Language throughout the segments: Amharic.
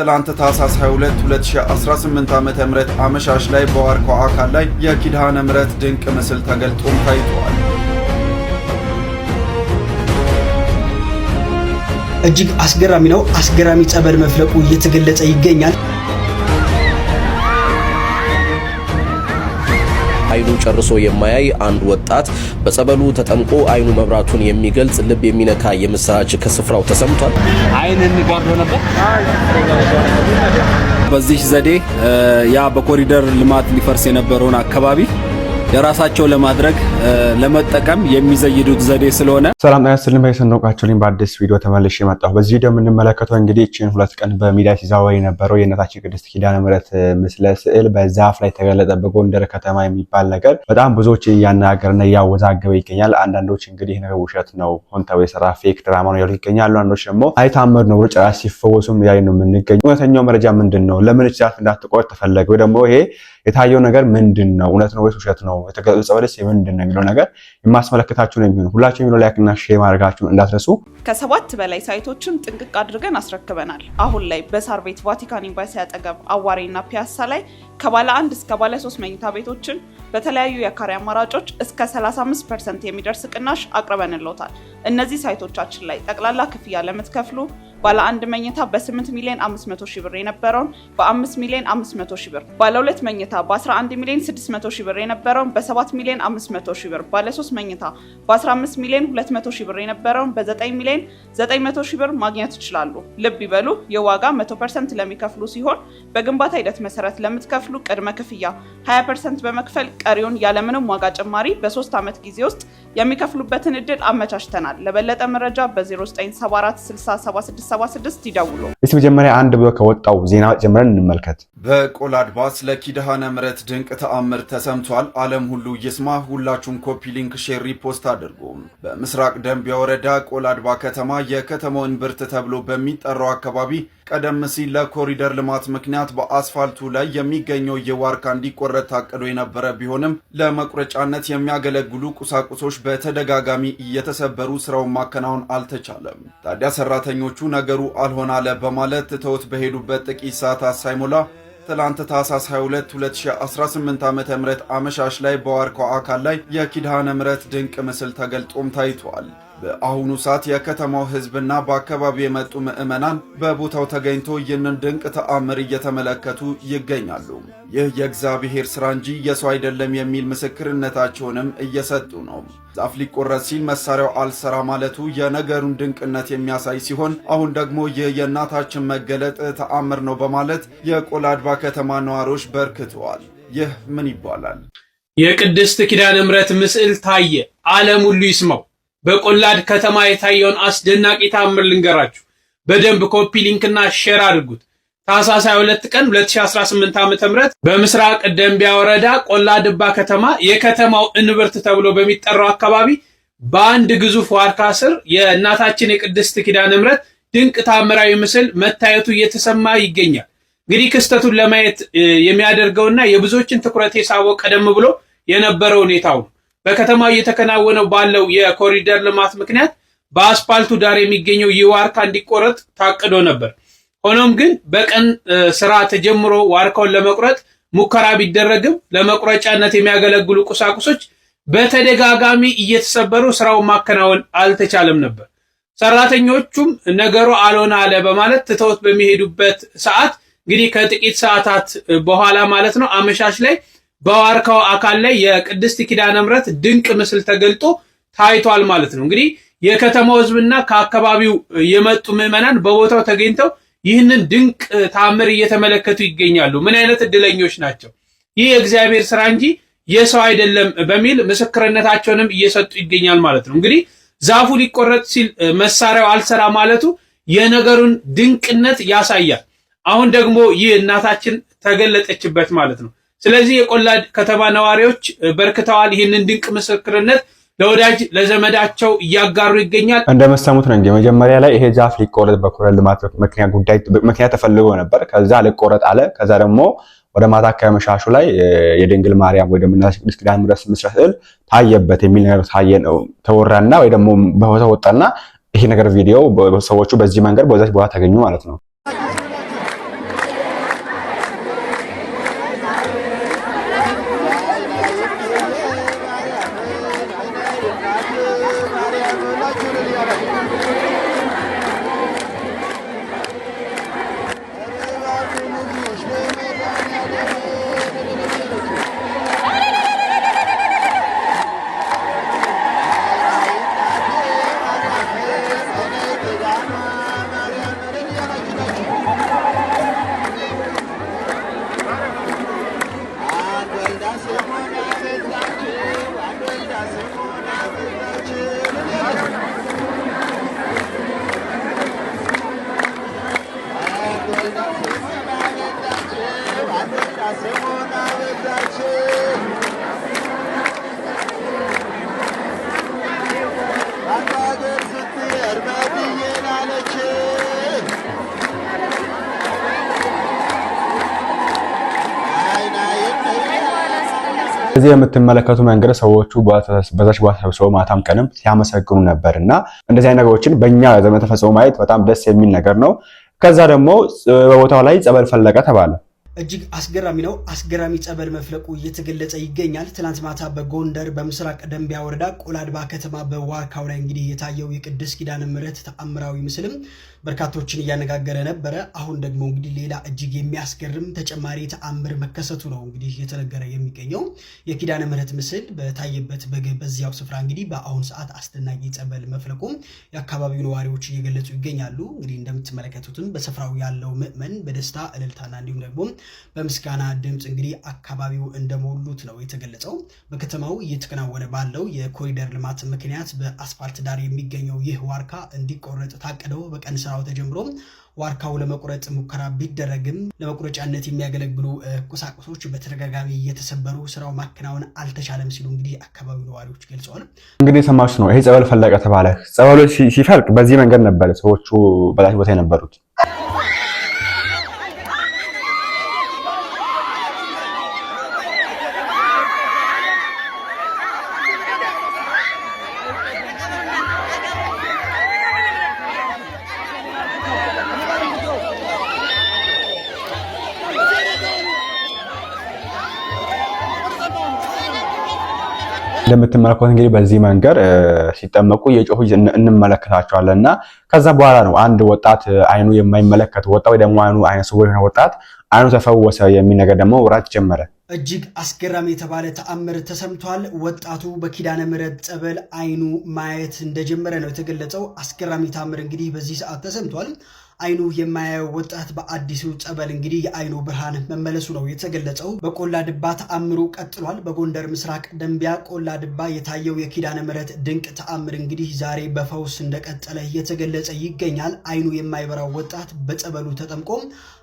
ትላንት ታህሳስ 22 2018 ዓ.ም አመሻሽ ላይ በዋርካው አካል ላይ የኪዳነ ምሕረት ድንቅ ምስል ተገልጦም ታይቷል። እጅግ አስገራሚ ነው። አስገራሚ ጸበል መፍለቁ እየተገለጸ ይገኛል። አይኑ ጨርሶ የማያይ አንድ ወጣት በጸበሉ ተጠምቆ አይኑ መብራቱን የሚገልጽ ልብ የሚነካ የምስራች ከስፍራው ተሰምቷል። አይን እንጋርዶ ነበር። በዚህ ዘዴ ያ በኮሪደር ልማት ሊፈርስ የነበረውን አካባቢ የራሳቸው ለማድረግ ለመጠቀም የሚዘይዱት ዘዴ ስለሆነ ሰላም አይስልም ባይሰንዶቃችሁልኝ በአዲስ ቪዲዮ ተመልሼ መጣሁ። በዚህ ቪዲዮ የምንመለከተው እንግዲህ እቺን 2 ቀን በሚዲያ ሲዛወር የነበረው የእናታችን ቅድስት ኪዳነ ምሕረት ምስለ ስዕል በዛፍ ላይ ተገለጠ በጎንደር ከተማ የሚባል ነገር በጣም ብዙዎች ያናገርና ያወዛገበ ይገኛል። አንዳንዶች እንግዲህ ነገር ውሸት ነው ሆን ተብሎ የሰራ ፌክ ድራማ ነው ያሉ ይገኛሉ። አንዳንዶች ደግሞ አይታመር ነው ብቻ ሲፈወሱም ያይ ነው የምንገኘው። እውነተኛው መረጃ ምንድነው? ለምን ዛፍ እንዳትቆርጥ ተፈለገ? ወይ ደግሞ ይሄ የታየው ነገር ምንድነው? እውነት ነው ወይስ ውሸት ነው? የተገለጸው ጸበልስ ምንድነው የሚለው ነገር የማስመለከታችሁ ነው የሚሆነው። ሁላችሁም ቪዲዮ ላይክ እና ሼር ማድረጋችሁን እንዳትረሱ። ከ7 በላይ ሳይቶችን ጥንቅቅ አድርገን አስረክበናል። አሁን ላይ በሳር ቤት ቫቲካን ኤምባሲ አጠገብ አዋሬና ፒያሳ ላይ ከባለ 1 እስከ ባለ 3 መኝታ ቤቶችን በተለያዩ የካሬ አማራጮች እስከ 35% የሚደርስ ቅናሽ አቅርበንልዎታል። እነዚህ ሳይቶቻችን ላይ ጠቅላላ ክፍያ ለምትከፍሉ ባለ 1 መኝታ በ8 ሚሊዮን 500 ሺህ ብር የነበረውን በ5 ሚሊዮን 500 ሺህ ብር፣ ባለ 2 መኝታ በ11 ሚሊዮን 600 ሺህ ብር የነበረውን በ7 ሚሊዮን 500 ሺህ ብር፣ ባለ 3 መኝታ በ15 ሚሊዮን 200 ሺህ ብር የነበረውን በ9 ሚሊዮን 900 ሺህ ብር ማግኘት ይችላሉ። ልብ ይበሉ፣ የዋጋ 100% ለሚከፍሉ ሲሆን በግንባታ ሂደት መሰረት ለምትከፍሉ ቅድመ ክፍያ 20% በመክፈል ቀሪውን ያለምንም ዋጋ ጭማሪ በ3 ዓመት ጊዜ ውስጥ የሚከፍሉበትን እድል አመቻችተናል። ለበለጠ መረጃ በ0974 607676 ይደውሉ። እስቲ መጀመሪያ አንድ ብሎ ከወጣው ዜና ጀምረን እንመልከት። በቆላድባስ ለኪዳነ ምሕረት ድንቅ ተአምር ተሰምቷል። ዓለም ሁሉ ይስማ። ሁላችሁም ኮፒ ሊንክ፣ ሼር፣ ሪፖስት አድርጉ። በምስራቅ ደንቢያ ወረዳ ቆላድባ ከተማ የከተማው እምብርት ተብሎ በሚጠራው አካባቢ ቀደም ሲል ለኮሪደር ልማት ምክንያት በአስፋልቱ ላይ የሚገኘው የዋርካ እንዲቆረጥ ታቅዶ የነበረ ቢሆንም ለመቁረጫነት የሚያገለግሉ ቁሳቁሶች በተደጋጋሚ እየተሰበሩ ስራውን ማከናወን አልተቻለም። ታዲያ ሰራተኞቹ ነገሩ አልሆን አለ በማለት ትተውት በሄዱበት ጥቂት ሰዓታት ሳይሞላ ትላንት ታህሳስ 22 2018 ዓ.ም አመሻሽ ላይ በዋርካው አካል ላይ የኪዳነ ምሕረት ድንቅ ምስል ተገልጦም ታይቷል። በአሁኑ ሰዓት የከተማው ህዝብና በአካባቢው የመጡ ምዕመናን በቦታው ተገኝቶ ይህንን ድንቅ ተአምር እየተመለከቱ ይገኛሉ። ይህ የእግዚአብሔር ስራ እንጂ የሰው አይደለም የሚል ምስክርነታቸውንም እየሰጡ ነው። ዛፍ ሊቆረጥ ሲል መሳሪያው አልሰራ ማለቱ የነገሩን ድንቅነት የሚያሳይ ሲሆን አሁን ደግሞ ይህ የእናታችን መገለጥ ተአምር ነው በማለት የቆላድባ ከተማ ነዋሪዎች በርክተዋል። ይህ ምን ይባላል? የቅድስት ኪዳነ ምሕረት ምስል ታየ፣ ዓለም ሁሉ ይስማው። በቆላድ ከተማ የታየውን አስደናቂ ተአምር ልንገራችሁ። በደንብ ኮፒ ሊንክና ሼር አድርጉት። ታህሳስ 22 ቀን 2018 ዓ.ም በምስራቅ ደንቢያ ወረዳ ቆላድባ ከተማ የከተማው እንብርት ተብሎ በሚጠራው አካባቢ በአንድ ግዙፍ ዋርካ ስር የእናታችን የቅድስት ኪዳነ ምሕረት ድንቅ ተአምራዊ ምስል መታየቱ እየተሰማ ይገኛል። እንግዲህ ክስተቱን ለማየት የሚያደርገውና የብዙዎችን ትኩረት የሳበው ቀደም ብሎ የነበረው ሁኔታው በከተማው እየተከናወነው ባለው የኮሪደር ልማት ምክንያት በአስፓልቱ ዳር የሚገኘው የዋርካ እንዲቆረጥ ታቅዶ ነበር። ሆኖም ግን በቀን ስራ ተጀምሮ ዋርካውን ለመቁረጥ ሙከራ ቢደረግም ለመቁረጫነት የሚያገለግሉ ቁሳቁሶች በተደጋጋሚ እየተሰበሩ ስራውን ማከናወን አልተቻለም ነበር። ሰራተኞቹም ነገሩ አልሆን አለ በማለት ትተውት በሚሄዱበት ሰዓት እንግዲህ ከጥቂት ሰዓታት በኋላ ማለት ነው አመሻሽ ላይ በዋርካው አካል ላይ የቅድስት ኪዳነ ምሕረት ድንቅ ምስል ተገልጦ ታይቷል ማለት ነው። እንግዲህ የከተማው ህዝብና ከአካባቢው የመጡ ምዕመናን በቦታው ተገኝተው ይህንን ድንቅ ተአምር እየተመለከቱ ይገኛሉ። ምን አይነት እድለኞች ናቸው! ይህ የእግዚአብሔር ስራ እንጂ የሰው አይደለም በሚል ምስክርነታቸውንም እየሰጡ ይገኛል ማለት ነው። እንግዲህ ዛፉ ሊቆረጥ ሲል መሳሪያው አልሰራ ማለቱ የነገሩን ድንቅነት ያሳያል። አሁን ደግሞ ይህ እናታችን ተገለጠችበት ማለት ነው። ስለዚህ የቆላድ ከተማ ነዋሪዎች በርክተዋል። ይህንን ድንቅ ምስክርነት ለወዳጅ ለዘመዳቸው እያጋሩ ይገኛል። እንደመሰሙት ነው እንጂ መጀመሪያ ላይ ይሄ ዛፍ ሊቆረጥ በኮሪደር ልማት ምክንያት ተፈልጎ ነበር። ከዛ ሊቆረጥ አለ። ከዛ ደግሞ ወደ ማታ ከመሻሹ ላይ የድንግል ማርያም ወይ ደግሞ እናታችን ቅድስት ኪዳነ ምሕረት ምስለ ስዕል ታየበት የሚል ነገር ታየ ነው ተወራና ወይ ደግሞ በቦታው ወጣና ይሄ ነገር ቪዲዮ ሰዎቹ በዚህ መንገድ በዛች ቦታ ተገኙ ማለት ነው። እዚህ የምትመለከቱ መንገድ ሰዎቹ በዛች ቦታ ተሰብስበው ማታም ቀንም ሲያመሰግኑ ነበርና እንደዚህ አይነት ነገሮችን በእኛ ዘመን ተፈጽሞ ማየት በጣም ደስ የሚል ነገር ነው። ከዛ ደግሞ በቦታው ላይ ጸበል ፈለቀ ተባለ። እጅግ አስገራሚ ነው። አስገራሚ ጸበል መፍለቁ እየተገለጸ ይገኛል። ትናንት ማታ በጎንደር በምስራቅ ደንቢያ ወረዳ ቆላድባ ከተማ በዋርካው ላይ እንግዲህ የታየው የቅድስት ኪዳነ ምሕረት ተአምራዊ ምስልም በርካቶችን እያነጋገረ ነበረ። አሁን ደግሞ እንግዲህ ሌላ እጅግ የሚያስገርም ተጨማሪ ተአምር መከሰቱ ነው እንግዲህ እየተነገረ የሚገኘው። የኪዳነ ምሕረት ምስል በታየበት በዚያው ስፍራ እንግዲህ በአሁን ሰዓት አስደናቂ ጸበል መፍለቁም የአካባቢው ነዋሪዎች እየገለጹ ይገኛሉ። እንግዲህ እንደምትመለከቱትም በስፍራው ያለው ምዕመን በደስታ እልልታና እንዲሁም ደግሞ በምስጋና ድምጽ እንግዲህ አካባቢው እንደሞሉት ነው የተገለጸው። በከተማው እየተከናወነ ባለው የኮሪደር ልማት ምክንያት በአስፋልት ዳር የሚገኘው ይህ ዋርካ እንዲቆረጥ ታቅደው በቀን ስራው ተጀምሮ ዋርካው ለመቁረጥ ሙከራ ቢደረግም ለመቁረጫነት የሚያገለግሉ ቁሳቁሶች በተደጋጋሚ እየተሰበሩ ስራው ማከናወን አልተቻለም ሲሉ እንግዲህ አካባቢው ነዋሪዎች ገልጸዋል። እንግዲህ ሰማችሁ ነው። ይሄ ጸበል ፈለቀ ተባለ። ጸበሉ ሲፈልቅ በዚህ መንገድ ነበር ሰዎቹ በላሽ ቦታ የነበሩት። እንደምትመለከቱት እንግዲህ በዚህ መንገድ ሲጠመቁ የጮሁ እንመለከታቸዋለንና ከዛ በኋላ ነው አንድ ወጣት አይኑ የማይመለከት ወጣ ወይ ደግሞ አይኑ ስውር የሆነ ወጣት አይኑ ተፈወሰ የሚል ነገር ደግሞ ወራት ጀመረ። እጅግ አስገራሚ የተባለ ተአምር ተሰምቷል። ወጣቱ በኪዳነ ምሕረት ጸበል አይኑ ማየት እንደጀመረ ነው የተገለጸው። አስገራሚ ተአምር እንግዲህ በዚህ ሰዓት ተሰምቷል። አይኑ የማያየው ወጣት በአዲሱ ጸበል እንግዲህ የአይኑ ብርሃን መመለሱ ነው የተገለጸው። በቆላ ድባ ተአምሩ ቀጥሏል። በጎንደር ምስራቅ ደንቢያ ቆላ ድባ የታየው የኪዳነ ምሕረት ድንቅ ተአምር እንግዲህ ዛሬ በፈውስ እንደቀጠለ እየተገለጸ ይገኛል። አይኑ የማይበራው ወጣት በጸበሉ ተጠምቆ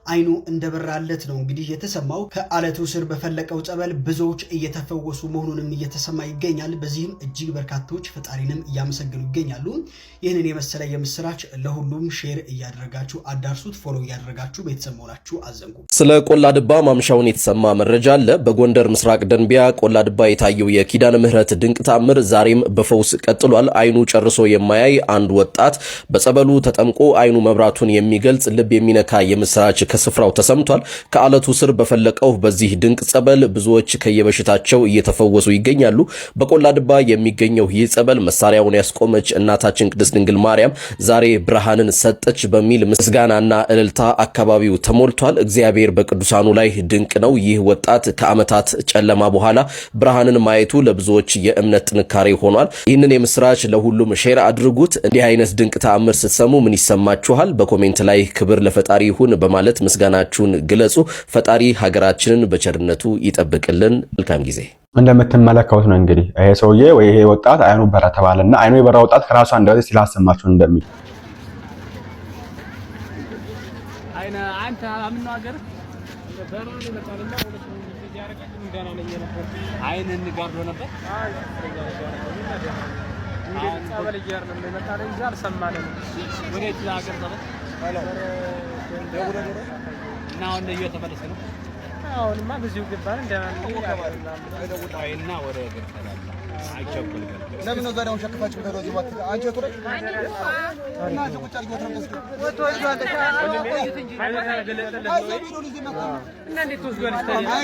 አይኑ እንደበራለት ነው እንግዲህ የተሰማው። ከአለቱ ስር በፈለቀው ጸበል ብዙዎች እየተፈወሱ መሆኑንም እየተሰማ ይገኛል። በዚህም እጅግ በርካቶች ፈጣሪንም እያመሰገኑ ይገኛሉ። ይህንን የመሰለ የምስራች ለሁሉም ሼር እያደረጋችሁ አዳርሱት። ፎሎ እያደረጋችሁ ቤተሰብ መሆናችሁ አዘንጉ። ስለ ቆላ ድባ ማምሻውን የተሰማ መረጃ አለ። በጎንደር ምስራቅ ደንቢያ ቆላ ድባ የታየው የኪዳነ ምሕረት ድንቅ ተአምር ዛሬም በፈውስ ቀጥሏል። አይኑ ጨርሶ የማያይ አንድ ወጣት በጸበሉ ተጠምቆ አይኑ መብራቱን የሚገልጽ ልብ የሚነካ የምስራች ከስፍራው ተሰምቷል። ከአለቱ ስር በፈለቀው በዚህ ድንቅ ጸበል ብዙዎች ከየበሽታቸው እየተፈወሱ ይገኛሉ። በቆላ ድባ የሚገኘው ይህ ጸበል መሳሪያውን ያስቆመች እናታችን ቅድስት ድንግል ማርያም ዛሬ ብርሃንን ሰጠች በሚል ምስጋናና እልልታ አካባቢው ተሞልቷል። እግዚአብሔር በቅዱሳኑ ላይ ድንቅ ነው። ይህ ወጣት ከዓመታት ጨለማ በኋላ ብርሃንን ማየቱ ለብዙዎች የእምነት ጥንካሬ ሆኗል። ይህንን የምስራች ለሁሉም ሼር አድርጉት። እንዲህ አይነት ድንቅ ተአምር ስትሰሙ ምን ይሰማችኋል? በኮሜንት ላይ ክብር ለፈጣሪ ይሁን በማለት ምስጋናችሁን ግለጹ። ፈጣሪ ሀገራችንን በቸርነቱ ይጠብቅልን። መልካም ጊዜ። እንደምትመለከቱት ነው እንግዲህ ይሄ ሰውዬ ወይ ይሄ ወጣት አይኑ በራ ተባለና አይኑ የበራ ወጣት ከራሱ አንደበት ሲላሰማችሁ እንደሚል አንተ አምነው ሀገር በሩን ለታለና ወደ እንደዚህ ያረጋግጥ እንደና ነኝ ነበር አይን እንጋርዶ ነበር እንግዲህ ጸበል ይያር ነው ለታለ ይዛል ሰማለ ወደ እዛ ሀገር ተበል እና አሁን እየተመለሰ ነው። አሁንማ በዚሁ ግባን እንደማንና ወደ ሀገር ተላላ አይቸኩል ለምን ነው ዛሬውን ሸክፋችሁ ከሮዚ ወጥ አንቺ ወጥ እና ቁጭ አድርጎ ተረምስ ወጥ ወጥ እና እንዴት ወስጓል ታዲያ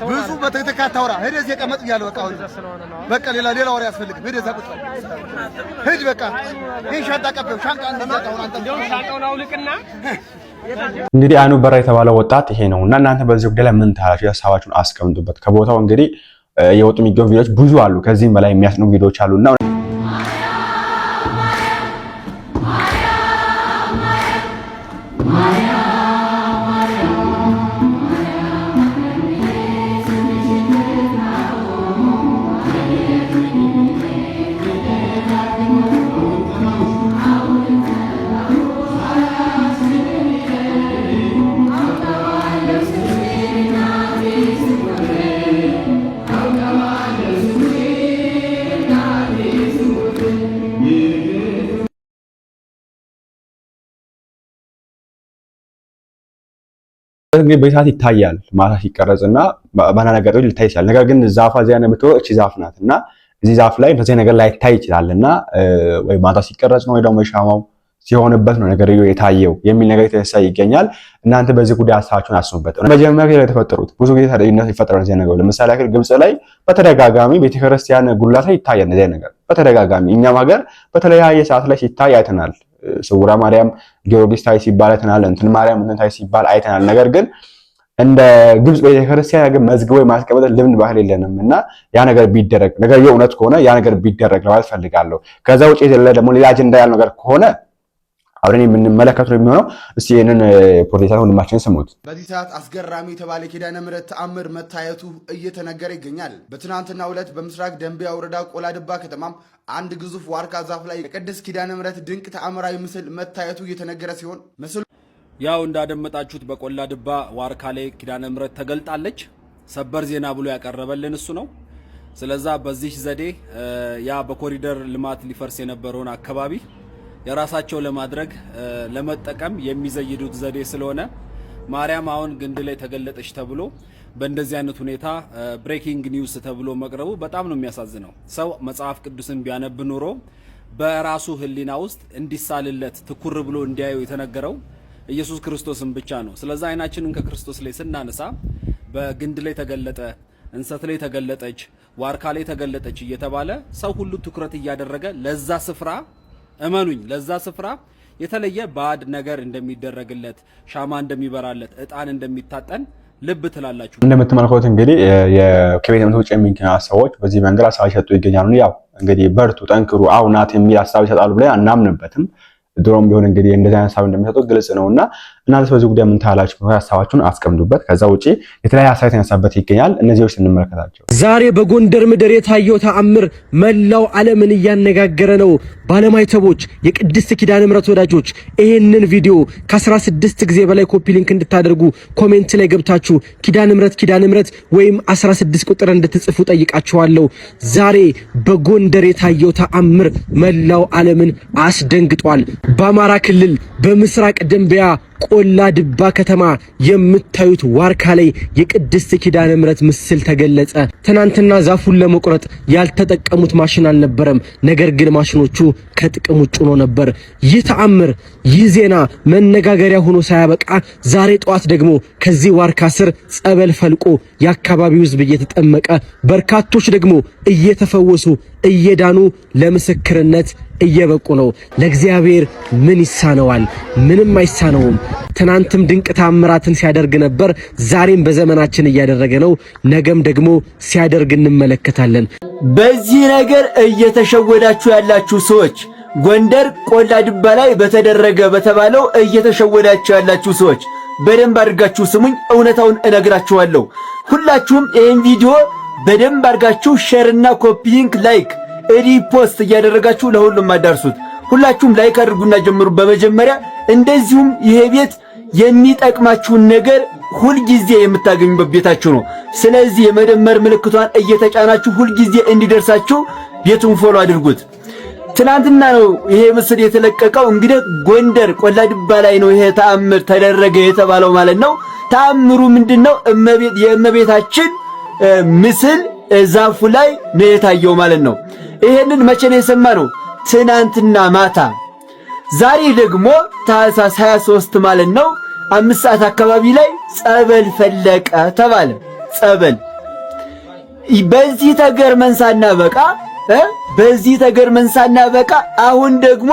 ብዙ በተከታታውራ ሄደስ የቀመጥ ያለው በቃ ሌላ ወሬ ያስፈልግ ሄደስ አቁጥ ሄድ በቃ ይሄ ሻንጣ ቀበው ሻንጣ እንደማጣው አንተ እንደው ሻንጣውን አውልቅና እንግዲህ አይኑ በራ የተባለው ወጣት ይሄ ነውና እናንተ በዚህ ጉዳይ ላይ ምን ታላችሁ? ሀሳባችሁን አስቀምጡበት። ከቦታው እንግዲህ የወጡ የሚገኙ ቪዲዮዎች ብዙ አሉ፣ ከዚህም በላይ የሚያስኑ ቪዲዮዎች አሉና እንግዲህ በሰዓት ይታያል ማታ ሲቀረጽና ባና ነገሮች ሊታይ ይችላል። ነገር ግን ዛፋ እዚያ ነው የምትወጣው፣ እቺ ዛፍ ናትና እዚህ ዛፍ ላይ እንደዚህ ነገር ላይ ታይ ይችላልና ወይ ማታ ሲቀረጽ ነው ወይ ደግሞ ሻማው ሲሆንበት ነው ነገር የታየው የሚል ነገር የተነሳ ይገኛል። እናንተ በዚህ ጉዳይ ሀሳባችሁን አስቡበት። መጀመሪያ ላይ የተፈጠሩት ብዙ ጊዜ ተደይነት ይፈጠራል እዚህ ነገር። ለምሳሌ ያክል ግብጽ ላይ በተደጋጋሚ ቤተክርስቲያን ጉልላት ላይ ይታያል እዚህ ነገር በተደጋጋሚ። እኛም ሀገር በተለያየ ሰዓት ላይ ሲታይ አይተናል። ስውራ ማርያም ጊዮርጊስ ታይ ሲባል አይተናል። እንትን ማርያም እንትን ታይ ሲባል አይተናል። ነገር ግን እንደ ግብጽ ቤተክርስቲያን ግን መዝግቦ የማስቀመጥ ልምድ ባህል የለንም እና ያ ነገር ቢደረግ ነገር የእውነት ከሆነ ያ ነገር ቢደረግ ለማለት ፈልጋለሁ። ከዛ ውጪ ደግሞ ሌላ አጀንዳ ያለው ነገር ከሆነ አሁን የምንመለከተው ነው የሚሆነው። እስቲ ይሄንን ፕሮቴስታንት ወንድማችን ስሙት። በዚህ ሰዓት አስገራሚ የተባለ ኪዳነ ምሕረት ተአምር መታየቱ እየተነገረ ይገኛል። በትናንትናው ዕለት በምስራቅ ደንቢያ ወረዳ ቆላድባ ከተማም አንድ ግዙፍ ዋርካ ዛፍ ላይ የቅድስት ኪዳነ ምሕረት ድንቅ ተአምራዊ ምስል መታየቱ እየተነገረ ሲሆን ምስሉ ያው እንዳደመጣችሁት በቆላድባ ዋርካ ላይ ኪዳነ ምሕረት ተገልጣለች። ሰበር ዜና ብሎ ያቀረበልን እሱ ነው። ስለዛ በዚህ ዘዴ ያ በኮሪደር ልማት ሊፈርስ የነበረውን አካባቢ የራሳቸው ለማድረግ ለመጠቀም የሚዘይዱት ዘዴ ስለሆነ ማርያም አሁን ግንድ ላይ ተገለጠች ተብሎ በእንደዚህ አይነት ሁኔታ ብሬኪንግ ኒውስ ተብሎ መቅረቡ በጣም ነው የሚያሳዝነው። ሰው መጽሐፍ ቅዱስን ቢያነብ ኑሮ በራሱ ሕሊና ውስጥ እንዲሳልለት ትኩር ብሎ እንዲያዩ የተነገረው ኢየሱስ ክርስቶስን ብቻ ነው። ስለዚህ አይናችንን ከክርስቶስ ላይ ስናነሳ በግንድ ላይ ተገለጠ፣ እንሰት ላይ ተገለጠች፣ ዋርካ ላይ ተገለጠች እየተባለ ሰው ሁሉ ትኩረት እያደረገ ለዛ ስፍራ እመኑኝ ለዛ ስፍራ የተለየ ባድ ነገር እንደሚደረግለት ሻማ እንደሚበራለት እጣን እንደሚታጠን ልብ ትላላችሁ። እንደምትመለከቱት እንግዲህ ከቤተ እምነት ውጭ የሚገኙ ሰዎች በዚህ መንገድ ሀሳብ ይሰጡ ይገኛሉ። ያው እንግዲህ በርቱ፣ ጠንክሩ፣ አውናት የሚል ሀሳብ ይሰጣሉ ብለን አናምንበትም። ድሮም ቢሆን እንግዲህ እንደዚህ አይነት ሀሳብ እንደሚሰጡ ግልጽ ነውና እናንተ በዚህ ጉዳይ ምን ታላችሁ? ሀሳባችሁን አስቀምጡበት። ከዛ ውጪ የተለያየ ሀሳብ የተነሳበት ይገኛል። እነዚህዎች እንመለከታቸው። ዛሬ በጎንደር ምድር የታየው ተአምር መላው ዓለምን እያነጋገረ ነው። ባለማይተቦች፣ የቅድስት ኪዳነ ምሕረት ወዳጆች ይሄንን ቪዲዮ ከ16 ጊዜ በላይ ኮፒ ሊንክ እንድታደርጉ ኮሜንት ላይ ገብታችሁ ኪዳነ ምሕረት ወይም 16 ቁጥር እንድትጽፉ ጠይቃችኋለሁ። ዛሬ በጎንደር የታየው ተአምር መላው ዓለምን አስደንግጧል። በአማራ ክልል በምስራቅ ደንቢያ ቆላድባ ከተማ የምታዩት ዋርካ ላይ የቅድስት ኪዳነ ምሕረት ምስል ተገለጸ። ትናንትና ዛፉን ለመቁረጥ ያልተጠቀሙት ማሽን አልነበረም። ነገር ግን ማሽኖቹ ከጥቅም ውጭ ሆኖ ነበር። ይህ ተአምር፣ ይህ ዜና መነጋገሪያ ሆኖ ሳያበቃ ዛሬ ጠዋት ደግሞ ከዚህ ዋርካ ስር ጸበል ፈልቆ የአካባቢው ሕዝብ እየተጠመቀ በርካቶች ደግሞ እየተፈወሱ እየዳኑ ለምስክርነት እየበቁ ነው። ለእግዚአብሔር ምን ይሳነዋል? ምንም አይሳነውም። ትናንትም ድንቅ ተአምራትን ሲያደርግ ነበር። ዛሬም በዘመናችን እያደረገ ነው። ነገም ደግሞ ሲያደርግ እንመለከታለን። በዚህ ነገር እየተሸወዳችሁ ያላችሁ ሰዎች፣ ጎንደር ቆላድባ ላይ በተደረገ በተባለው እየተሸወዳችሁ ያላችሁ ሰዎች በደንብ አድርጋችሁ ስሙኝ። እውነታውን እነግራችኋለሁ። ሁላችሁም ይህን ቪዲዮ በደንብ አድርጋችሁ ሼርና ኮፒ ሊንክ፣ ላይክ፣ ሪፖስት እያደረጋችሁ ለሁሉም አዳርሱት። ሁላችሁም ላይክ አድርጉና ጀምሩ በመጀመሪያ። እንደዚሁም ይሄ ቤት የሚጠቅማችሁን ነገር ሁልጊዜ የምታገኙበት ቤታችሁ ነው። ስለዚህ የመደመር ምልክቷን እየተጫናችሁ ሁልጊዜ እንዲደርሳችሁ ቤቱን ፎሎ አድርጉት። ትናንትና ነው ይሄ ምስል የተለቀቀው። እንግዲህ ጎንደር ቆላድባ ላይ ነው ይሄ ተአምር ተደረገ የተባለው ማለት ነው። ተአምሩ ምንድነው? የእመቤታችን ምስል ዛፉ ላይ ነው የታየው ማለት ነው። ይሄንን መቼ ነው የሰማነው? ትናንትና ማታ። ዛሬ ደግሞ ታኅሳስ 23 ማለት ነው 5 ሰዓት አካባቢ ላይ ጸበል ፈለቀ ተባለ። ጸበል በዚህ ተገርመን ሳናበቃ አሁን ደግሞ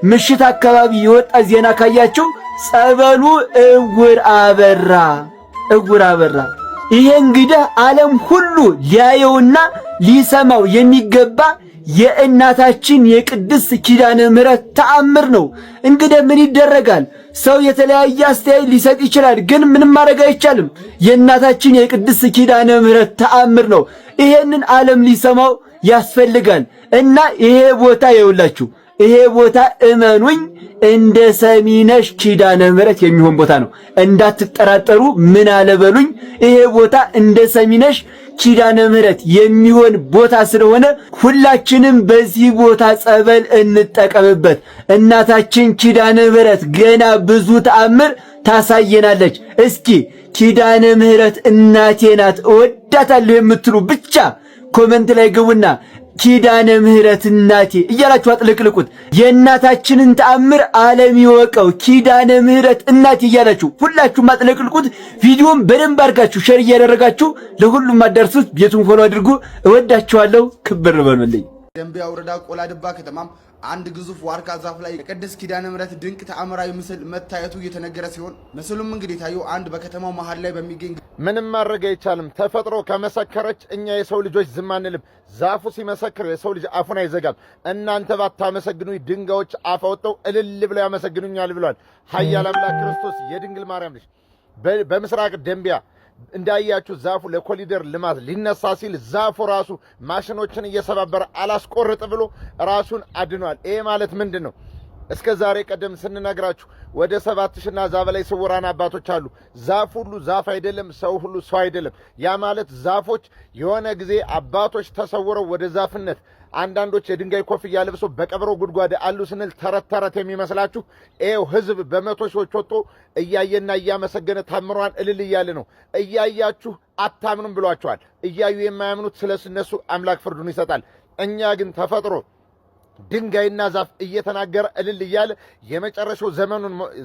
ምሽት አካባቢ የወጣ ዜና ካያችሁ ጸበሉ እውር አበራ። ይሄ እንግዲህ ዓለም ሁሉ ሊያየውና ሊሰማው የሚገባ የእናታችን የቅድስት ኪዳነ ምሕረት ተአምር ነው። እንግዲህ ምን ይደረጋል? ሰው የተለያየ አስተያየት ሊሰጥ ይችላል፣ ግን ምንም ማድረግ አይቻልም። የእናታችን የቅድስት ኪዳነ ምሕረት ተአምር ነው። ይሄንን ዓለም ሊሰማው ያስፈልጋል እና ይሄ ቦታ ይውላችሁ፣ ይሄ ቦታ እመኑኝ እንደ ሰሚነሽ ኪዳነ ምሕረት የሚሆን ቦታ ነው። እንዳትጠራጠሩ። ምን አለበሉኝ። ይሄ ቦታ እንደ ሰሚነሽ ኪዳነ ምሕረት የሚሆን ቦታ ስለሆነ ሁላችንም በዚህ ቦታ ጸበል እንጠቀምበት። እናታችን ኪዳነ ምሕረት ገና ብዙ ተአምር ታሳየናለች። እስኪ ኪዳነ ምሕረት እናቴ ናት እወዳታለሁ የምትሉ ብቻ ኮመንት ላይ ግቡና ኪዳነ ምሕረት እናቴ እያላችሁ አጥልቅልቁት። የእናታችንን ተአምር ዓለም ይወቀው። ኪዳነ ምሕረት እናቴ እያላችሁ ሁላችሁም አጥልቅልቁት። ቪዲዮም በደንብ አድርጋችሁ ሼር እያደረጋችሁ ለሁሉም አዳርሱት። ቤቱን ፎሎ አድርጉ። እወዳችኋለሁ። ክብር በሉልኝ። ደንቢያ ወረዳ ቆላድባ ከተማም አንድ ግዙፍ ዋርካ ዛፍ ላይ የቅድስት ኪዳነ ምሕረት ድንቅ ተአምራዊ ምስል መታየቱ እየተነገረ ሲሆን ምስሉም እንግዲህ ታየው አንድ በከተማው መሃል ላይ በሚገኝ ምንም ማድረግ አይቻልም። ተፈጥሮ ከመሰከረች እኛ የሰው ልጆች ዝም አንልም። ዛፉ ሲመሰክር የሰው ልጅ አፉን አይዘጋም። እናንተ ባታመሰግኑኝ ድንጋዮች አፍ አውጥተው እልል ብለው ያመሰግኑኛል ብሏል ኃያል አምላክ ክርስቶስ የድንግል ማርያም ልጅ። በምስራቅ ደንቢያ እንዳያችሁ ዛፉ ለኮሊደር ልማት ሊነሳ ሲል ዛፉ ራሱ ማሽኖችን እየሰባበረ አላስቆርጥ ብሎ ራሱን አድኗል። ይሄ ማለት ምንድን ነው? እስከ ዛሬ ቀደም ስንነግራችሁ ወደ 7000ና ዛ በላይ ስውራን አባቶች አሉ። ዛፍ ሁሉ ዛፍ አይደለም፣ ሰው ሁሉ ሰው አይደለም። ያ ማለት ዛፎች የሆነ ጊዜ አባቶች ተሰውረው ወደ ዛፍነት፣ አንዳንዶች የድንጋይ ኮፍያ ለብሶ በቀብሮ ጉድጓድ አሉ ስንል ተረት የሚመስላችሁ ይኸው ህዝብ በመቶ ሺዎች ወጥቶ እያየና እያመሰገነ ታምሯን እልል እያለ ነው። እያያችሁ አታምኑም ብሏቸዋል። እያዩ የማያምኑት ስለነሱ አምላክ ፍርዱን ይሰጣል። እኛ ግን ተፈጥሮ ድንጋይና ዛፍ እየተናገረ እልል እያለ የመጨረሻው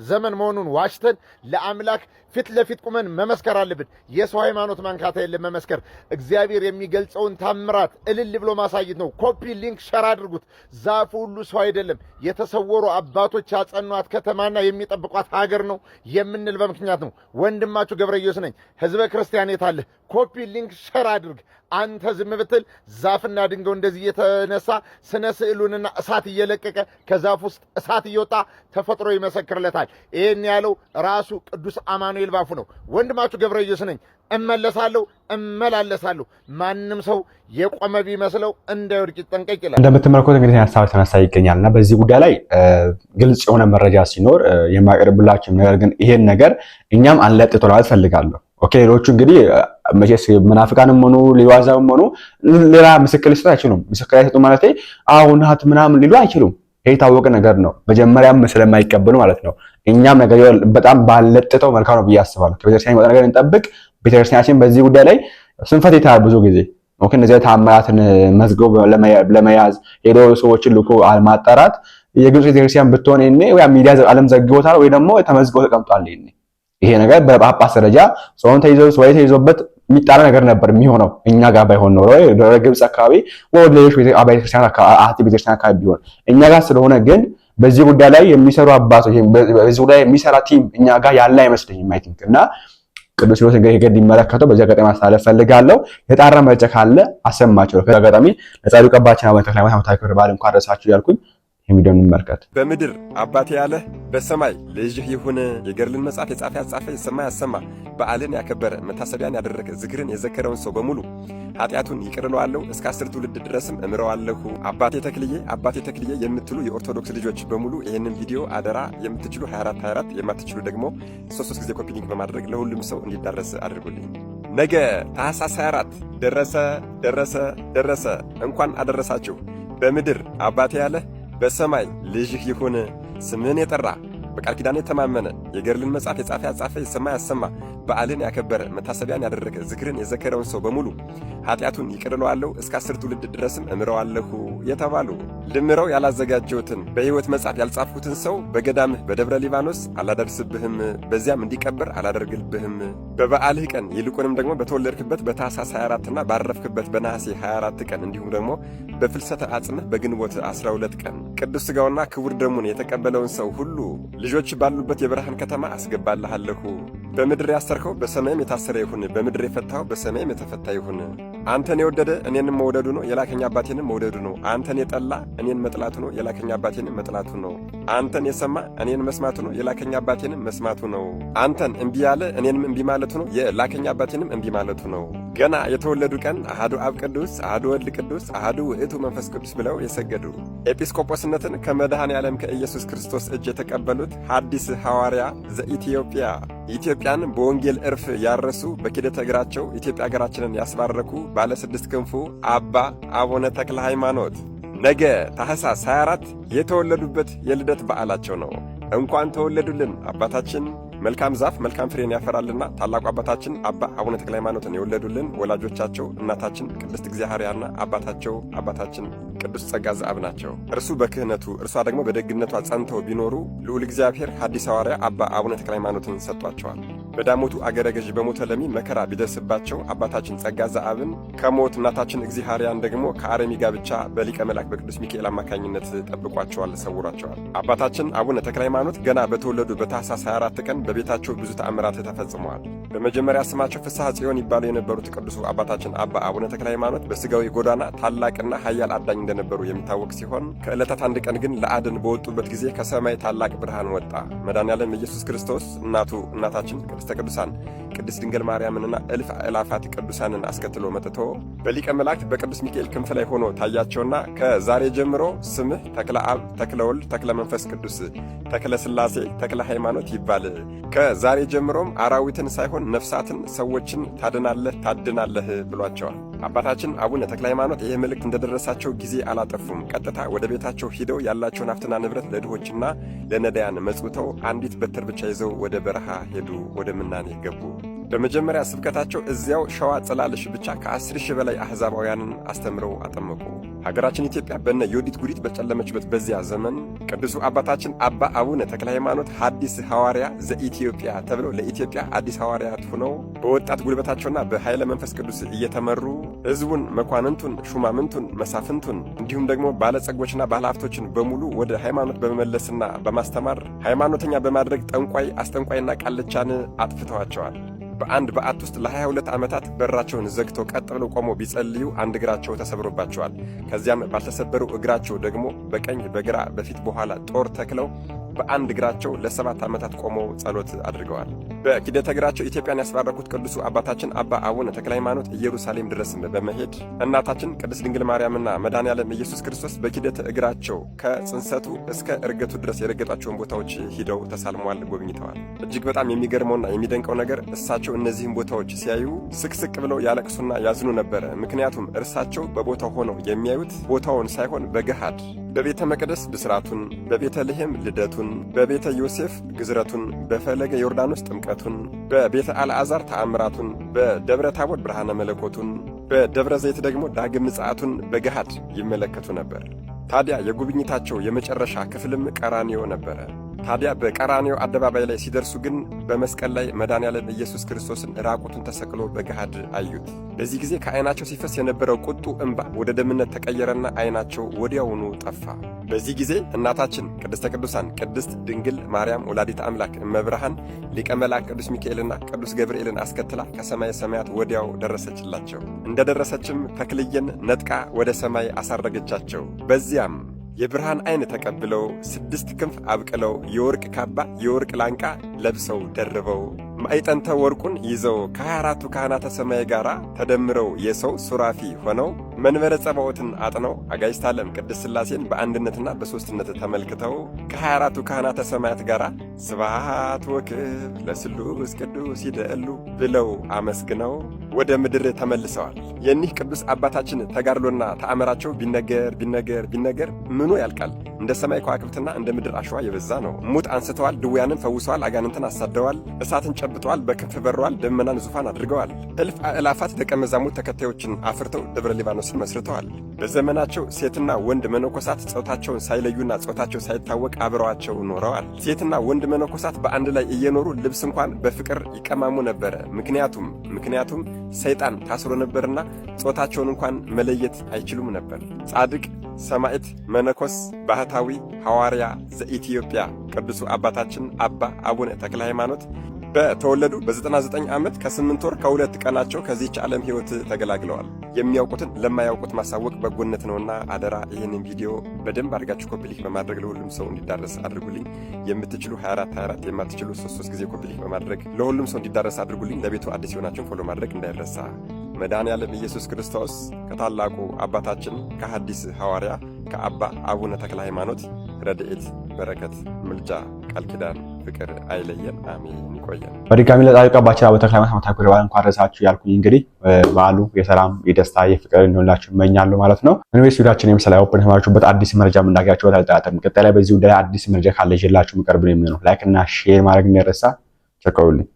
ዘመን መሆኑን ዋሽተን ለአምላክ ፊት ለፊት ቁመን መመስከር አለብን። የሰው ሃይማኖት ማንካታ የለም መመስከር። እግዚአብሔር የሚገልጸውን ታምራት እልል ብሎ ማሳየት ነው። ኮፒ ሊንክ ሸር አድርጉት። ዛፉ ሁሉ ሰው አይደለም፣ የተሰወሩ አባቶች ያጸኗት ከተማና የሚጠብቋት ሀገር ነው የምንል በምክንያት ነው። ወንድማችሁ ገብረየሱስ ነኝ። ህዝበ ክርስቲያን የታለ? ኮፒ ሊንክ ሸር አድርግ። አንተ ዝም ብትል ዛፍና ድንጋዩ እንደዚህ እየተነሳ ስነ ስዕሉንና እሳት እየለቀቀ ከዛፍ ውስጥ እሳት እየወጣ ተፈጥሮ ይመሰክርለታል። ይሄን ያለው ራሱ ቅዱስ አማኑኤል ባፉ ነው። ወንድማችሁ ገብረየሱስ ነኝ። እመላለሳለሁ። ማንም ሰው የቆመ ቢመስለው እንዳይወድቅ ይጠንቀቅ ይላል። እንደምትመለከቱት እንግዲህ ሀሳብ ተነሳ ይገኛልና በዚህ ጉዳይ ላይ ግልጽ የሆነ መረጃ ሲኖር የማቀርብላችሁ፣ ነገር ግን ይሄን ነገር እኛም አንለጥቶ ማለት ፈልጋለሁ። ኦኬ ሌሎቹ እንግዲህ መቼስ መናፍቃንም ሆኑ ሊዋዛውም ሆኑ ሌላ ምስክር ሊሰጡ አይችሉም። ምስክር አይሰጡ ማለት አሁን ሀት ምናምን ሊሉ አይችሉም። ይሄ የታወቀ ነገር ነው። መጀመሪያም ስለማይቀበሉ ማለት ነው። እኛም ነገር በጣም ባለጥተው መልካም ነው ብዬ አስባለሁ። ከቤተክርስቲያን የሚወጣ ነገር እንጠብቅ። ቤተክርስቲያናችን በዚህ ጉዳይ ላይ ስንፈት ይታያል ብዙ ጊዜ። ኦኬ እነዚህ ተአምራትን መዝገብ ለመያዝ ሄዶ ሰዎችን ልኮ ማጣራት የግብጽ ቤተክርስቲያን ብትሆን እኔ ወይ ሚዲያ ዓለም ዘግቦታል ወይ ደግሞ ተመዝግቦ ተቀምጧል። ይሄ ነገር በጳጳስ ደረጃ ሰውን ተይዞበት የሚጣራ ነገር ነበር የሚሆነው። እኛ ጋር ባይሆን ኖሮ ወደ ግብጽ አካባቢ ወደ ሌሎች ቤተክርስቲያን አካባቢ ቢሆን፣ እኛ ጋር ስለሆነ ግን በዚህ ጉዳይ ላይ የሚሰሩ አባቶች በዚህ ጉዳይ የሚሰራ ቲም እኛ ጋር ያለ አይመስለኝም። አይ ቲንክ እና ቅዱስ ሲኖዶስ እንግዲህ ይመለከተው በዚህ አጋጣሚ ማስተላለፍ ፈልጋለሁ። የጣራ መረጃ ካለ አሰማቸው። ከዛ አጋጣሚ ለጻድቁ አባታችን አቡነ ተክለ ሃይማኖት ዓመታዊ ክብረ በዓል እንኳን አደረሳችሁ ያልኩኝ የሚደውን እንመልከት። በምድር አባቴ ያለህ በሰማይ ልጅህ ይሁን። የገድልን መጽሐፍ የጻፈ ያጻፈ የሰማ ያሰማ በዓልን ያከበረ መታሰቢያን ያደረገ ዝክርን የዘከረውን ሰው በሙሉ ኃጢአቱን ይቅር እለዋለሁ እስከ 10 ትውልድ ድረስም እምረዋለሁ። አባቴ ተክልዬ የምትሉ የኦርቶዶክስ ልጆች በሙሉ ይህንን ቪዲዮ አደራ የምትችሉ 24 የማትችሉ ደግሞ 3 ጊዜ ኮፒ ሊንክ በማድረግ ለሁሉም ሰው እንዲዳረስ አድርጉልኝ። ነገ ታኅሳስ 24 ደረሰ። እንኳን አደረሳችሁ። በምድር አባቴ ያለህ በሰማይ ልጅህ ይሁን። ስምህን የጠራ በቃል ኪዳን የተማመነ የገድልን መጽሐፍ የጻፈ ያጻፈ የሰማ ያሰማ በዓልን ያከበረ መታሰቢያን ያደረገ ዝክርን የዘከረውን ሰው በሙሉ ኃጢአቱን ይቅር እለዋለሁ እስከ 10 ትውልድ ድረስም እምረዋለሁ የተባሉ ልምረው ያላዘጋጀሁትን በሕይወት መጽሐፍ ያልጻፍኩትን ሰው በገዳምህ በደብረ ሊባኖስ አላደርስብህም፣ በዚያም እንዲቀበር አላደርግልብህም። በበዓልህ ቀን ይልቁንም ደግሞ በተወለድክበት በታኅሳስ 24ና ባረፍክበት በነሐሴ 24 ቀን እንዲሁም ደግሞ በፍልሰተ አጽምህ በግንቦት 12 ቀን ቅዱስ ሥጋውና ክቡር ደሙን የተቀበለውን ሰው ሁሉ ልጆች ባሉበት የብርሃን ከተማ አስገባልሃለሁ። በምድር ያሰርከው በሰማይም የታሰረ ይሁን፣ በምድር የፈታኸው በሰማይም የተፈታ ይሁን። አንተን የወደደ እኔንም መውደዱ ነው፣ የላከኝ አባቴንም መውደዱ ነው። አንተን የጠላ እኔን መጥላቱ ነው፣ የላከኝ አባቴንም መጥላቱ ነው። አንተን የሰማ እኔን መስማቱ ነው፣ የላከኝ አባቴንም መስማቱ ነው። አንተን እምቢ ያለ እኔንም እምቢ ማለቱ ነው፣ የላከኝ አባቴንም እምቢ ማለቱ ነው። ገና የተወለዱ ቀን አሐዱ አብ ቅዱስ፣ አሐዱ ወልድ ቅዱስ፣ አሐዱ ውእቱ መንፈስ ቅዱስ ብለው የሰገዱ ኤጲስቆጶስነትን ከመድኃኔ ዓለም ከኢየሱስ ክርስቶስ እጅ የተቀበሉት ሐዲስ ሐዋርያ ዘኢትዮጵያ ኢትዮጵያን በወንጌል እርፍ ያረሱ በኪደተ እግራቸው ኢትዮጵያ ሀገራችንን ያስባረኩ ባለ 6 ክንፉ አባ አቡነ ተክለ ሃይማኖት ነገ ታኅሳስ 24 የተወለዱበት የልደት በዓላቸው ነው። እንኳን ተወለዱልን። አባታችን መልካም ዛፍ መልካም ፍሬን ያፈራልና ታላቁ አባታችን አባ አቡነ ተክለ ሃይማኖትን የወለዱልን ወላጆቻቸው እናታችን ቅድስት እግዚአብሔርና አባታችን ቅዱስ ጸጋ ዘአብ ናቸው። እርሱ በክህነቱ እርሷ ደግሞ በደግነቷ ጸንተው ቢኖሩ ልዑል እግዚአብሔር ሐዲስ ሐዋርያ አባ አቡነ ተክለ ሃይማኖትን ሰጥቷቸዋል። በዳሞቱ አገረ ገዥ በሞተ ለሚ መከራ ቢደርስባቸው አባታችን ጸጋ ዘአብን ከሞት እናታችን እግዚአብሔርን ደግሞ ከአረሚ ጋብቻ በሊቀ መልአክ በቅዱስ ሚካኤል አማካኝነት ጠብቋቸዋል፣ ሰውሯቸዋል። አባታችን አቡነ ተክለ ሃይማኖት ገና በተወለዱ በታኅሳስ 24 ቀን በቤታቸው ብዙ ተአምራት ተፈጽመዋል። በመጀመሪያ ስማቸው ፍስሐ ጽዮን ይባሉ የነበሩት ቅዱሱ አባታችን አባ አቡነ ተክለ ሃይማኖት በሥጋዊ ጎዳና ታላቅና ኃያል አዳኝ እንደነበሩ የሚታወቅ ሲሆን ከዕለታት አንድ ቀን ግን ለአድን በወጡበት ጊዜ ከሰማይ ታላቅ ብርሃን ወጣ። መድኃኔዓለም ኢየሱስ ክርስቶስ እናታችን ቅድስተ ቅዱሳን ቅድስት ድንግል ማርያምንና እልፍ አእላፋት ቅዱሳንን አስከትሎ መጥቶ በሊቀ መላእክት በቅዱስ ሚካኤል ክንፍ ላይ ሆኖ ታያቸውና ከዛሬ ጀምሮ ስምህ ተክለ አብ፣ ተክለ ወልድ፣ ተክለ መንፈስ ቅዱስ፣ ተክለ ሥላሴ፣ ተክለ ሃይማኖት ይባል። ከዛሬ ጀምሮም አራዊትን ሳይሆን ነፍሳትን፣ ሰዎችን ታድናለህ ብሏቸዋል። አባታችን አቡነ ተክለ ሃይማኖት ይህ መልእክት እንደደረሳቸው ጊዜ አላጠፉም። ቀጥታ ወደ ቤታቸው ሂደው ያላቸውን ሀብትና ንብረት ለድሆችና ለነዳያን መጽውተው አንዲት በትር ብቻ ይዘው ወደ በረሃ ሄዱ፣ ወደ ምናኔ ገቡ። በመጀመሪያ ስብከታቸው እዚያው ሸዋ ጽላልሽ ብቻ ከ10 ሺህ በላይ አሕዛባውያንን አስተምረው አጠመቁ። ሀገራችን ኢትዮጵያ በነ ዮዲት ጉዲት በጨለመችበት በዚያ ዘመን ቅዱሱ አባታችን አባ አቡነ ተክለ ሃይማኖት ሐዲስ ሐዋርያ ዘኢትዮጵያ ተብለው ለኢትዮጵያ አዲስ ሐዋርያት ሆነው በወጣት ጉልበታቸውና በኃይለ መንፈስ ቅዱስ እየተመሩ ሕዝቡን፣ መኳንንቱን፣ ሹማምንቱን፣ መሳፍንቱን እንዲሁም ደግሞ ባለጸጎችና ባለሀብቶችን በሙሉ ወደ ሃይማኖት በመመለስና በማስተማር ሃይማኖተኛ በማድረግ ጠንቋይ፣ አስጠንቋይና ቃልቻን አጥፍተዋቸዋል። በአንድ በዓት ውስጥ ለ22 ዓመታት በራቸውን ዘግተው ቀጥ ብለው ቆመው ቢጸልዩ አንድ እግራቸው ተሰብሮባቸዋል። ከዚያም ባልተሰበረው እግራቸው ደግሞ በቀኝ በግራ በፊት በኋላ ጦር ተክለው በአንድ እግራቸው ለ7 ዓመታት ቆመው ጸሎት አድርገዋል። በኪደተ እግራቸው ኢትዮጵያን ያስባረኩት ቅዱሱ አባታችን አባ አቡነ ተክለ ሃይማኖት ኢየሩሳሌም ድረስ በመሄድ እናታችን ቅድስት ድንግል ማርያምና መድኃኔዓለም ኢየሱስ ክርስቶስ በኪደተ እግራቸው ከጽንሰቱ እስከ እርገቱ ድረስ የረገጧቸውን ቦታዎች ሂደው ተሳልመዋል፣ ጎብኝተዋል። እጅግ በጣም የሚገርመውና የሚደንቀው ነገር እሳቸው እነዚህን ቦታዎች ሲያዩ ስቅስቅ ብለው ያለቅሱና ያዝኑ ነበረ። ምክንያቱም እርሳቸው በቦታው ሆነው የሚያዩት ቦታውን ሳይሆን በገሃድ በቤተ መቅደስ ብስራቱን፣ በቤተልሔም ልደቱን፣ በቤተ ዮሴፍ ግዝረቱን፣ በፈለገ ዮርዳኖስ ጥምቀቱን፣ በቤተ አልዓዛር ተአምራቱን፣ በደብረ ታቦር ብርሃነ መለኮቱን፣ በደብረ ዘይት ደግሞ ዳግም ምጽአቱን በገሃድ ይመለከቱ ነበር። ታዲያ የጉብኝታቸው የመጨረሻ ክፍልም ቀራንዮ ነበረ። ታዲያ በቀራንዮ አደባባይ ላይ ሲደርሱ ግን በመስቀል ላይ መድኃኔዓለም ኢየሱስ ክርስቶስን ራቁቱን ተሰቅሎ በገሃድ አዩት። በዚህ ጊዜ ከዓይናቸው ሲፈስ የነበረው ቁጡ እንባ ወደ ደምነት ተቀየረና ዓይናቸው ወዲያውኑ ጠፋ። በዚህ ጊዜ እናታችን ቅድስተ ቅዱሳን ቅድስት ድንግል ማርያም ወላዲተ አምላክ እመብርሃን ሊቀ መላእክት ቅዱስ ሚካኤልና ቅዱስ ገብርኤልን አስከትላ ከሰማየ ሰማያት ወዲያው ደረሰችላቸው። እንደደረሰችም ተክልየን ነጥቃ ወደ ሰማይ አሳረገቻቸው። በዚያም የብርሃን ዓይን ተቀብለው 6 ክንፍ አብቅለው የወርቅ ካባ የወርቅ ላንቃ ለብሰው ደርበው ማዕጠንተ ወርቁን ይዘው ከ24ቱ ካህናተ ሰማይ ጋር ተደምረው የሰው ሱራፊ ሆነው መንበረ ጸባዖትን አጥነው አጋዕዝተ ዓለም ቅድስት ሥላሴን በአንድነትና በሦስትነት ተመልክተው ከ24ቱ ካህናተ ሰማያት ጋር ስብሐት ወክብር ለስሉስ ቅዱስ ይደሉ ብለው አመስግነው ወደ ምድር ተመልሰዋል። የኒህ ቅዱስ አባታችን ተጋድሎና ተአምራቸው ቢነገር ምኑ ያልቃል? እንደ ሰማይ ከዋክብትና እንደ ምድር አሸዋ የበዛ ነው። ሙት አንስተዋል፣ ድውያንን ፈውሰዋል፣ አጋንንትን አሳደዋል፣ እሳትን ጨብጠዋል፣ በክንፍ በረዋል፣ ደመናን ዙፋን አድርገዋል። እልፍ አእላፋት ደቀ መዛሙርት ተከታዮችን አፍርተው ደብረ ሊባኖስ ሲኖዶስን መስርተዋል። በዘመናቸው ሴትና ወንድ መነኮሳት ጾታቸውን ሳይለዩና ጾታቸው ሳይታወቅ አብረዋቸው ኖረዋል። ሴትና ወንድ መነኮሳት በአንድ ላይ እየኖሩ ልብስ እንኳን በፍቅር ይቀማሙ ነበረ። ምክንያቱም ሰይጣን ታስሮ ነበርና ጾታቸውን እንኳን መለየት አይችሉም ነበር። ጻድቅ፣ ሰማዕት፣ መነኮስ፣ ባህታዊ፣ ሐዋርያ ዘኢትዮጵያ ቅዱሱ አባታችን አባ አቡነ ተክለ ሃይማኖት በተወለዱ በ99 ዓመት ከ8 ወር ከ2 ቀናቸው ከዚህች ዓለም ሕይወት ተገላግለዋል። የሚያውቁትን ለማያውቁት ማሳወቅ በጎነት ነውና አደራ ይህንን ቪዲዮ በደንብ አድርጋችሁ ኮፒሊክ በማድረግ ለሁሉም ሰው እንዲዳረስ አድርጉልኝ። የምትችሉ 24 የማትችሉ 3 ጊዜ ኮፒሊክ በማድረግ ለሁሉም ሰው እንዲዳረስ አድርጉልኝ። ለቤቱ አዲስ የሆናችሁን ፎሎ ማድረግ እንዳይረሳ። መድኃኔዓለም ኢየሱስ ክርስቶስ ከታላቁ አባታችን ከሐዲስ ሐዋርያ ከአባ አቡነ ተክለ ሃይማኖት ረድኤት፣ በረከት፣ ምልጃ፣ ቃል ኪዳን፣ ፍቅር አይለየን። አሜን። ይቆየን። በድጋሚ ለጻድቁ አባታችን አቡነ ተክለ ሃይማኖት ዓመታዊ ክብረ በዓል እንኳን አደረሳችሁ ያልኩኝ እንግዲህ በዓሉ የሰላም የደስታ የፍቅር እንዲሆንላችሁ እመኛለሁ ማለት ነው። እንግዲህ ቪዲዮአችን የምሰላው ኦፕን ተማራችሁበት አዲስ መረጃ እንዳጋችሁ አልጠራጠርም። ቀጣይ ላይ በዚህ ጉዳይ አዲስ መረጃ ካለ ይዤላችሁ መቀርብ ነው የሚሆነው። ላይክ እና ሼር ማድረግ እንዳይረሳ። ቸኮሉልኝ።